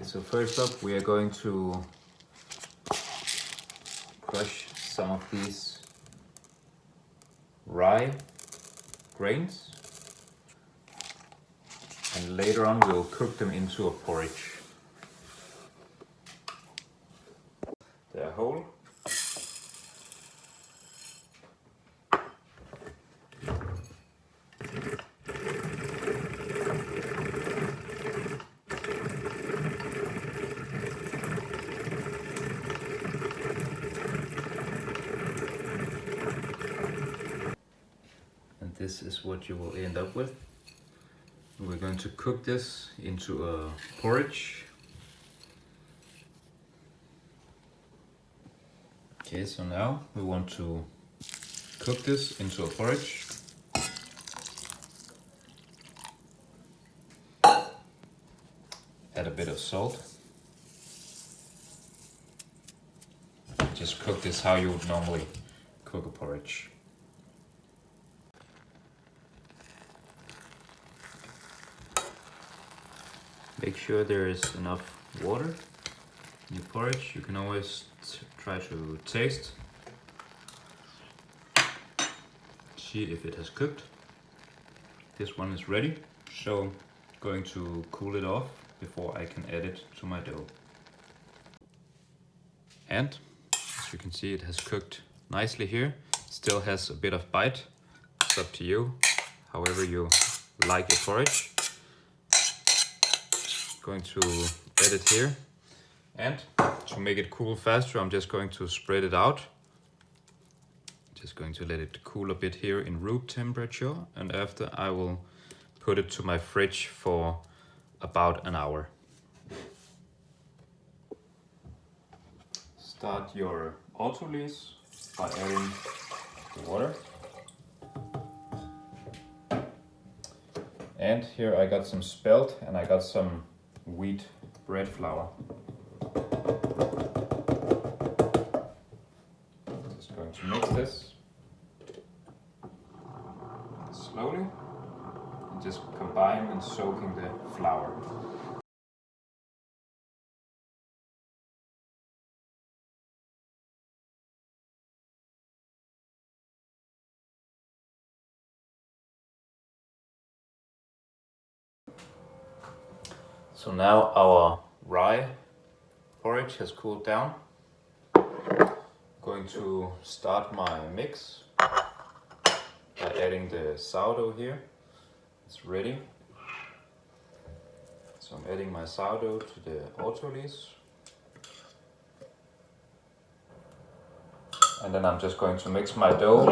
So first up we are going to crush some of these rye grains, and later on we'll cook them into a porridge. They're whole. This is what you will end up with. We're going to cook this into a porridge. Okay, so now we want to cook this into a porridge. Add a bit of salt. Just cook this how you would normally cook a porridge. Make sure there is enough water in your porridge. You can always try to taste. See if it has cooked. This one is ready, so I'm going to cool it off before I can add it to my dough. And as you can see, it has cooked nicely here. Still has a bit of bite. It's up to you, however you like your porridge. Going to add it here, and to make it cool faster I'm just going to spread it out. Just going to let it cool a bit here in room temperature, and after I will put it to my fridge for about an hour. Start your autolyse by adding the water. And here I got some spelt and I got some wheat bread flour. Just going to mix this slowly and just combine and soaking the flour. So now our rye porridge has cooled down. I'm going to start my mix by adding the sourdough here. It's ready. So I'm adding my sourdough to the autolyse. And then I'm just going to mix my dough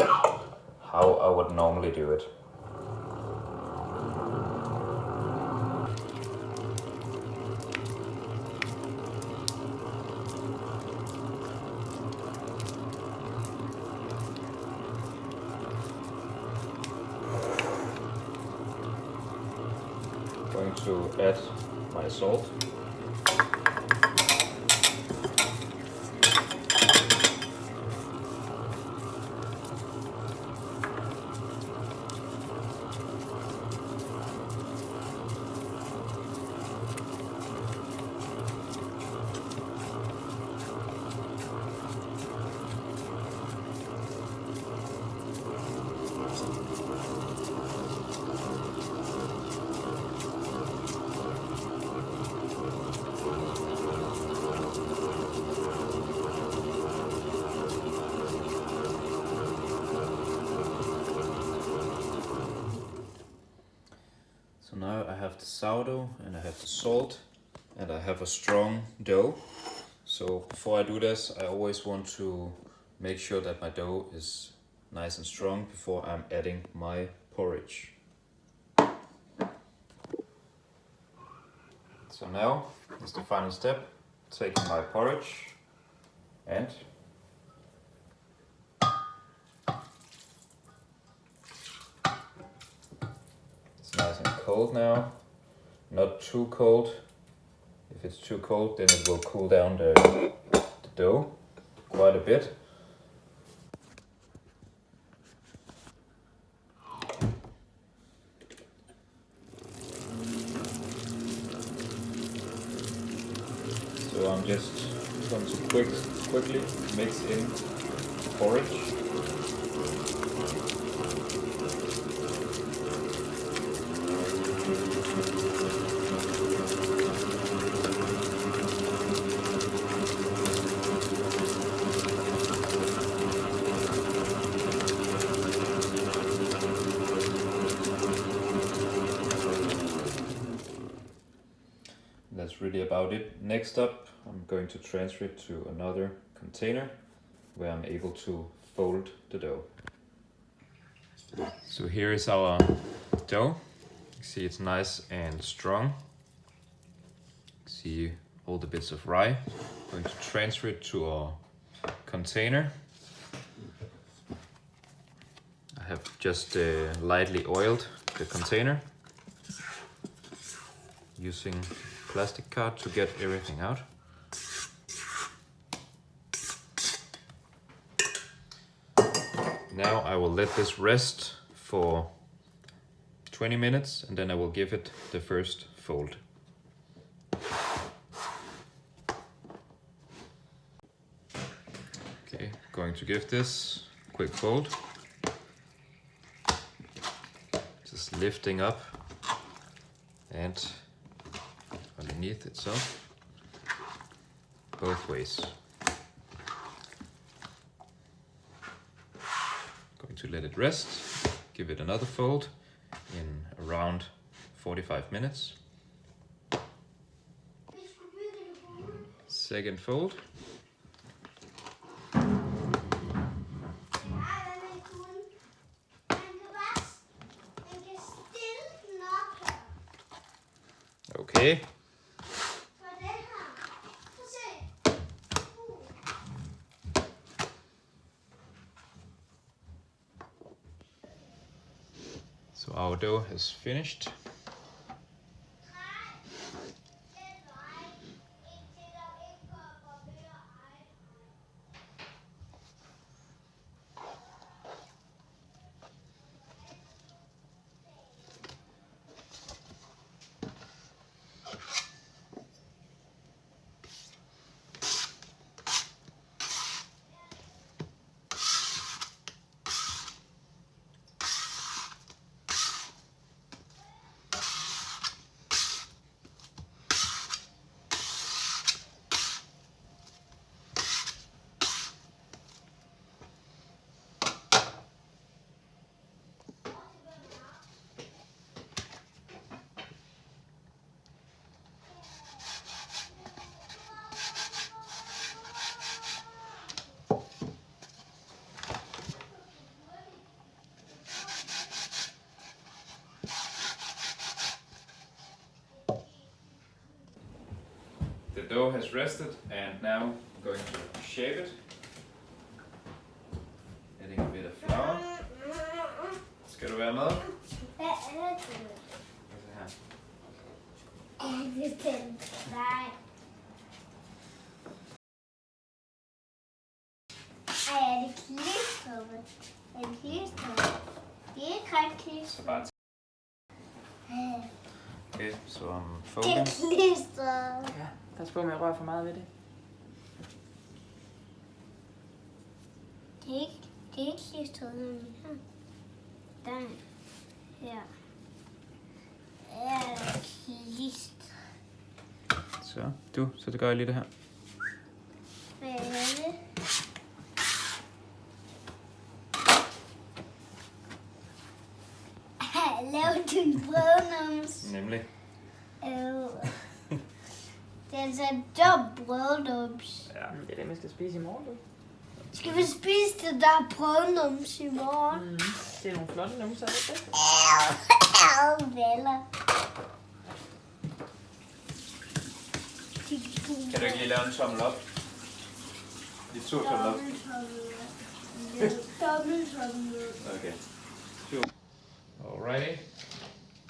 how I would normally do it. Going to add my salt. So now I have the sourdough and I have the salt and I have a strong dough. So before I do this, I always want to make sure that my dough is nice and strong before I'm adding my porridge. So now is the final step, taking my porridge and nice and cold now, not too cold. If it's too cold, then it will cool down the dough quite a bit. So I'm just going to quickly mix in porridge. That's really about it. Next up, I'm going to transfer it to another container where I'm able to fold the dough. So here is our dough. You see it's nice and strong. You see all the bits of rye. I'm going to transfer it to our container. I have just lightly oiled the container using plastic card to get everything out. Now I will let this rest for 20 minutes and then I will give it the first fold. Okay, going to give this a quick fold. Just lifting up and underneath itself, both ways. Going to let it rest, give it another fold in around 45 minutes. Second fold. Okay. So our dough has finished. The dough has rested and now I'm going to shape it. Adding a bit of flour. Skal du være med? Hvad er det? Hvad er det her? Nej. Er det klistret? Er det klistret? Det er ikke ret klistret. Okay, so I'm Det folding. er klistret. Ja, pas på med at røre for meget ved det. Det er ikke klistret, når vi har. Den her. Er klistret. Så gør jeg lige det her. Hvad er det? Lav du en brødnums? Nemlig. Det er altså en dum brødnums. Ja. Det er det, man skal spise i morgen, du. Skal vi spise det der brødnums i morgen? Mm. Det er nogle flotte numser, er det ikke det? Veller. Kan du ikke lige lave en tommel op? Lige 2 tommel op. Okay. 2. Alrighty.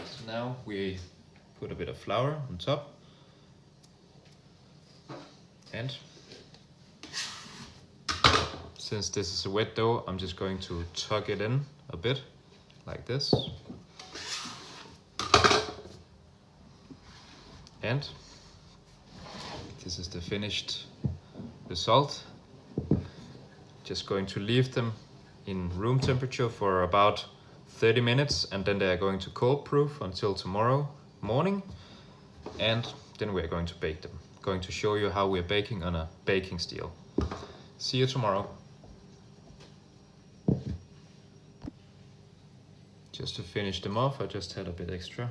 So now we put a bit of flour on top. And since this is a wet dough, I'm just going to tuck it in a bit, like this. And This is the finished result. Just going to leave them in room temperature for about 30 minutes, and then they are going to cold proof until tomorrow morning, and then we are going to bake them. Going to show you how we are baking on a baking steel. See you tomorrow. Just to finish them off, I just had a bit extra.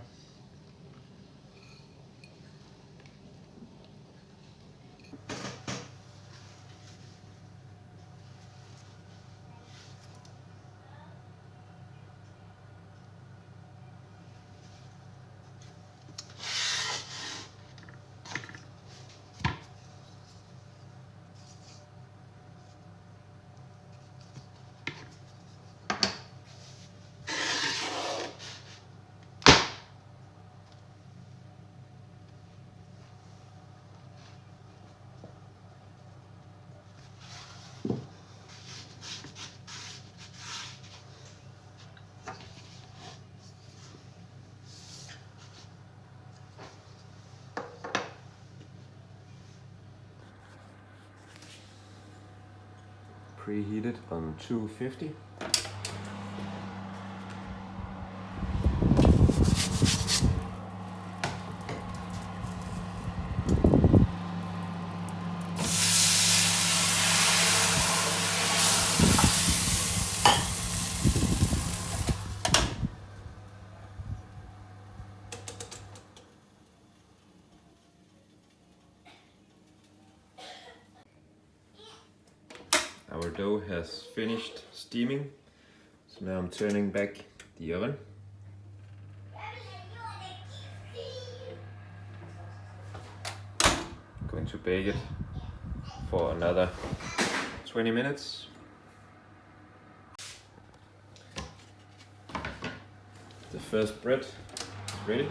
Preheated on 250. Our dough has finished steaming, so now I'm turning back the oven. Going to bake it for another 20 minutes. The first bread is ready.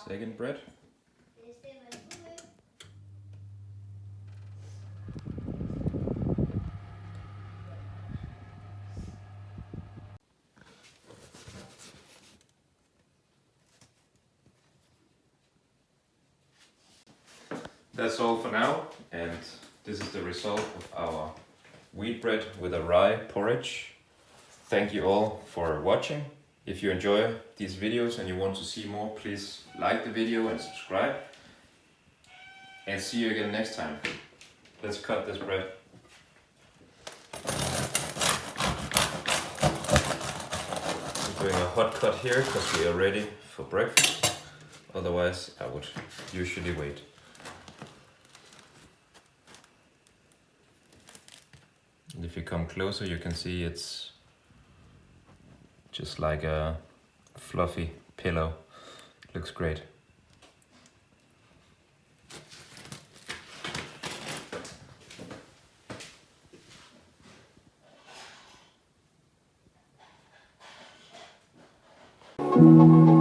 Second bread. That's all for now, and this is the result of our wheat bread with a rye porridge. Thank you all for watching. If you enjoy these videos and you want to see more, please like the video and subscribe. And see you again next time. Let's cut this bread. I'm doing a hot cut here because we are ready for breakfast. Otherwise, I would usually wait. And if you come closer, you can see it's just like a fluffy pillow. Looks great. Thank you.